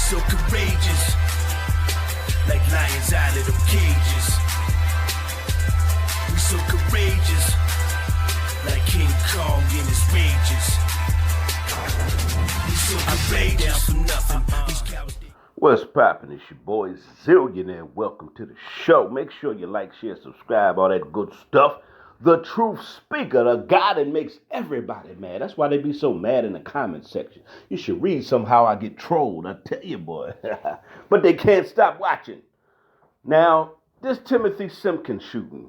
so courageous, like lions out of them cages. We so courageous, like King Kong in his rages. We so courageous for nothing. These cowards. What's poppin'? It's your boy Zillionaire. Welcome to the show. Make sure you like, share, subscribe, all that good stuff. The truth speaker, the guy that makes everybody mad. That's why they be so mad in the comment section. You should read somehow I get trolled. I tell you, boy. But they can't stop watching. Now, this Timothy Simpkins shooting.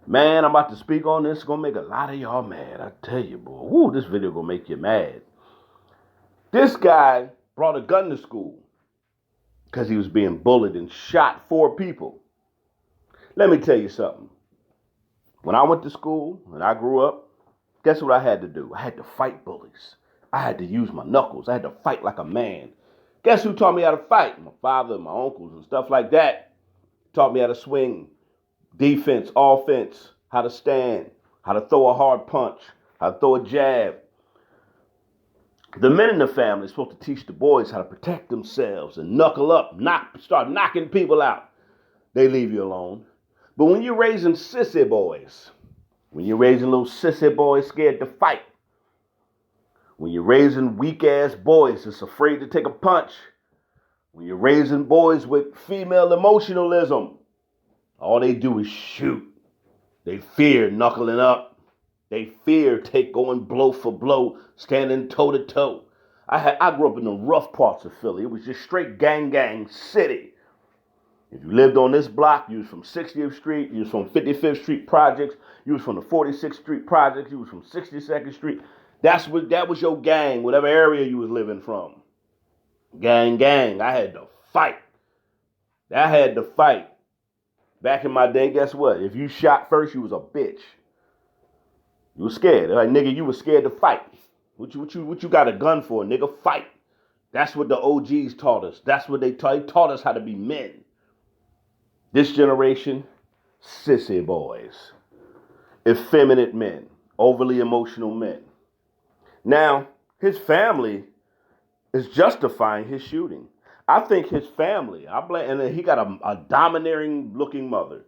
Man, I'm about to speak on this. It's going to make a lot of y'all mad. I tell you, boy. Woo, this video going to make you mad. This guy brought a gun to school because he was being bullied and shot 4 people. Let me tell you something. When I went to school and I grew up, guess what I had to do? I had to fight bullies. I had to use my knuckles. I had to fight like a man. Guess who taught me how to fight? My father and my uncles and stuff like that. Taught me how to swing, defense, offense, how to stand, how to throw a hard punch, how to throw a jab. The men in the family are supposed to teach the boys how to protect themselves and knuckle up, start knocking people out. They leave you alone. But when you're raising sissy boys, when you're raising little sissy boys scared to fight, when you're raising weak-ass boys that's afraid to take a punch, when you're raising boys with female emotionalism, all they do is shoot. They fear knuckling up. They fear going blow for blow, standing toe-to-toe. I grew up in the rough parts of Philly. It was just straight gang city. If you lived on this block, you was from 60th Street, you was from 55th Street Projects, you was from the 46th Street Projects, you was from 62nd Street. That was your gang, whatever area you was living from. Gang. I had to fight. Back in my day, guess what? If you shot first, you was a bitch. You was scared. Like, nigga, you was scared to fight. What you got a gun for, nigga? Fight. That's what the OGs taught us. That's what they taught us how to be men. This generation, sissy boys, effeminate men, overly emotional men. Now, his family is justifying his shooting. I think his family, and he got a domineering looking mother.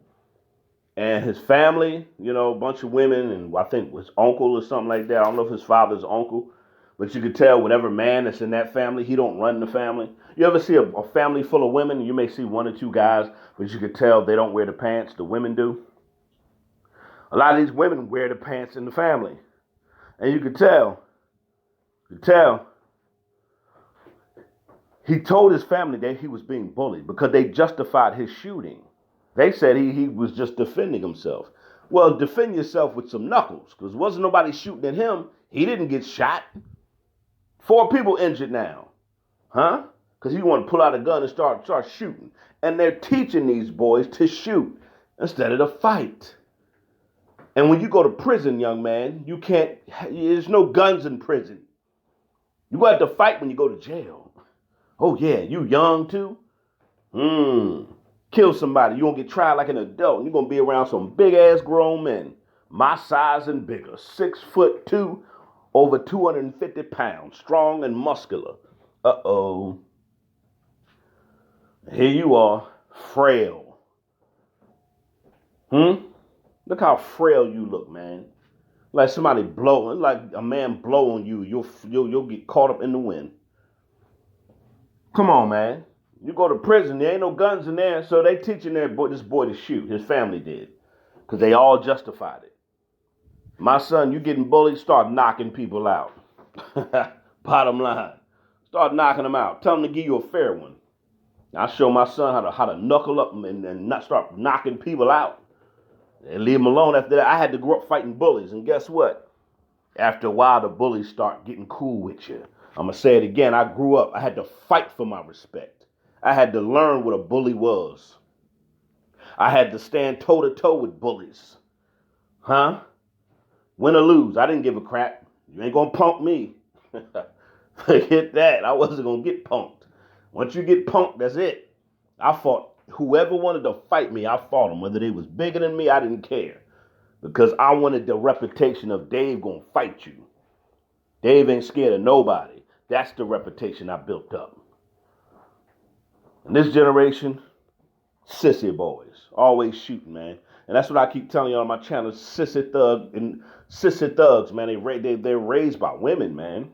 And his family, a bunch of women, and I think his uncle or something like that. I don't know if his father's uncle, but you could tell whatever man that's in that family, he don't run the family. You ever see a family full of women, and you may see 1 or 2 guys, but you could tell they don't wear the pants, the women do. A lot of these women wear the pants in the family. And you could tell. He told his family that he was being bullied because they justified his shooting. They said he was just defending himself. Well, defend yourself with some knuckles, because wasn't nobody shooting at him. He didn't get shot. 4 people injured now. Huh? Because he wanted to pull out a gun and start shooting. And they're teaching these boys to shoot instead of to fight. And when you go to prison, young man, there's no guns in prison. You got to fight when you go to jail. Oh, yeah, you young too? Kill somebody. You're going to get tried like an adult. You're going to be around some big-ass grown men. My size and bigger. 6'2", over 250 pounds. Strong and muscular. Uh-oh. Here you are, frail. Look how frail you look, man. Like somebody blowing, like a man blowing you. You'll get caught up in the wind. Come on, man. You go to prison, there ain't no guns in there, so they teaching this boy to shoot. His family did, because they all justified it. My son, you getting bullied, start knocking people out. Bottom line, start knocking them out. Tell them to give you a fair one. I show my son how to knuckle up and not start knocking people out. And leave them alone after that. I had to grow up fighting bullies, and guess what? After a while, the bullies start getting cool with you. I'm going to say it again. I grew up. I had to fight for my respect. I had to learn what a bully was. I had to stand toe-to-toe with bullies. Huh? Win or lose, I didn't give a crap. You ain't going to punk me. Forget that. I wasn't going to get punked. Once you get punked, that's it. I fought whoever wanted to fight me, I fought them. Whether they was bigger than me, I didn't care. Because I wanted the reputation of Dave going to fight you. Dave ain't scared of nobody. That's the reputation I built up. And this generation, sissy boys, always shooting, man. And that's what I keep telling you on my channel, sissy thugs, man. They're raised by women, man.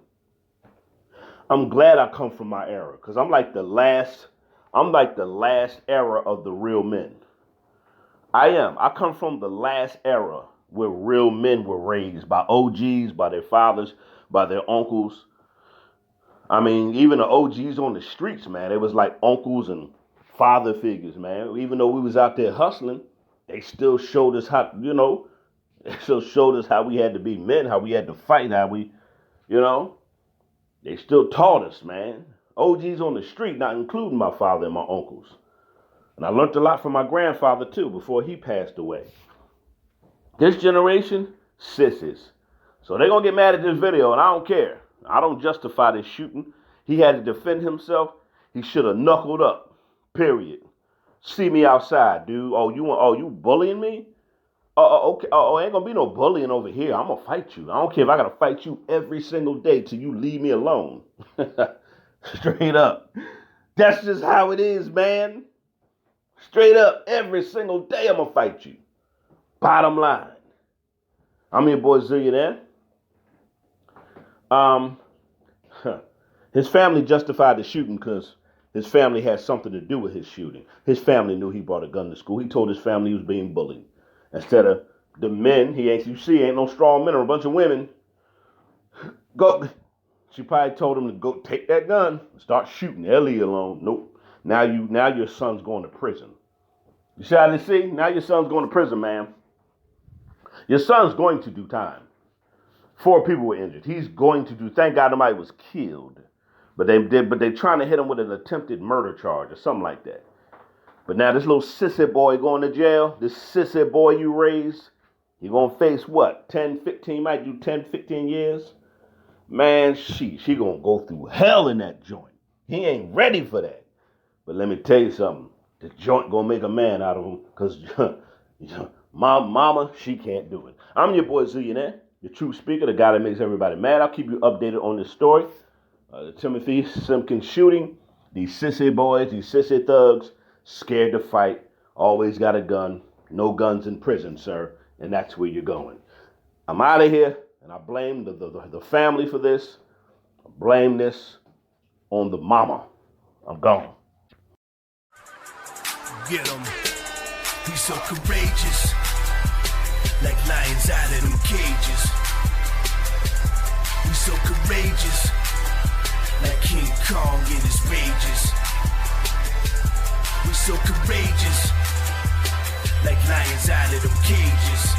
I'm glad I come from my era, because I'm like the last era of the real men. I am. I come from the last era where real men were raised by OGs, by their fathers, by their uncles. I mean, even the OGs on the streets, man, it was like uncles and father figures, man. Even though we was out there hustling, they still showed us how, they still showed us how we had to be men, how we had to fight, how we, they still taught us, man. OGs on the street, not including my father and my uncles. And I learned a lot from my grandfather, too, before he passed away. This generation, sissies. So they're going to get mad at this video, and I don't care. I don't justify this shooting. He had to defend himself. He should have knuckled up, period. See me outside, dude. You bullying me? Okay. Ain't going to be no bullying over here. I'm going to fight you. I don't care if I got to fight you every single day till you leave me alone. Straight up. That's just how it is, man. Straight up, every single day I'm going to fight you. Bottom line. I'm your boy Zillionaire. His family justified the shooting because his family had something to do with his shooting. His family knew he brought a gun to school. He told his family he was being bullied. Instead of the men, ain't no strong men or a bunch of women. She probably told him to go take that gun, start shooting Ellie alone. Nope. Now your son's going to prison. You see how they see? Now your son's going to prison, man. Your son's going to do time. 4 people were injured. He's going to do. Thank God nobody was killed, but they trying to hit him with an attempted murder charge or something like that. But now this little sissy boy going to jail. This sissy boy you raised, you're gonna face what? 10, 15, might do 10, 15 years. Man, she gonna go through hell in that joint. He ain't ready for that. But let me tell you something. The joint gonna make a man out of him, because my mama, she can't do it. I'm your boy Zillionaire, the truth speaker, the guy that makes everybody mad. I'll keep you updated on this story. The Timothy Simpkins shooting. These sissy boys, these sissy thugs, scared to fight, always got a gun. No guns in prison, sir. And that's where you're going. I'm out of here, and I blame the family for this. I blame this on the mama. I'm gone. Get him. He's so courageous, like lions out of them cages. He's so courageous, like King Kong in his rages. We're so courageous, like lions out of them cages.